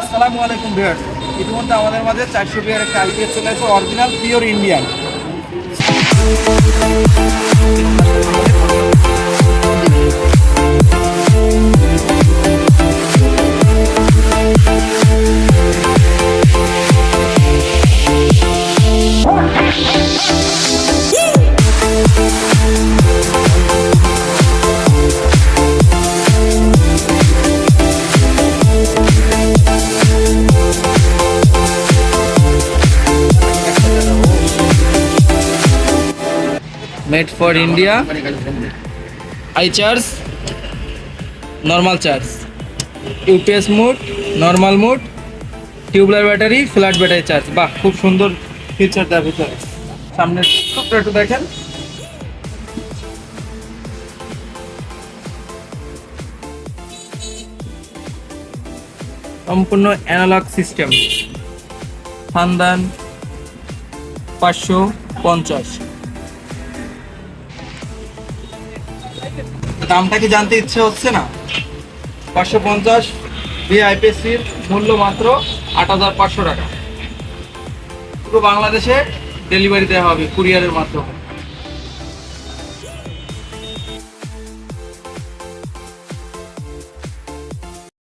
আসসালামু আলাইকুম ভিউয়ার্স, ইতিমধ্যে আমাদের মাঝে 400 বিয়ার একটা আইপিএস চলে আসে, original pure Indian. Made for India. I charge, normal charge, UPS mode, normal mode, tubular battery, flat battery charge. বাহ, খুব সুন্দর ফিচার দেওয়ার ভিতরে। সামনের টুকটা একটু দেখেন। সম্পূর্ণ অ্যানালগ সিস্টেম। খানদান 550। দামটা কি জানতে ইচ্ছে হচ্ছে না? 550 ভিআইপিসির মূল্য মাত্র 8500 টাকা। পুরো বাংলাদেশে ডেলিভারি দেওয়া হবে কুরিয়ারের মাধ্যমে।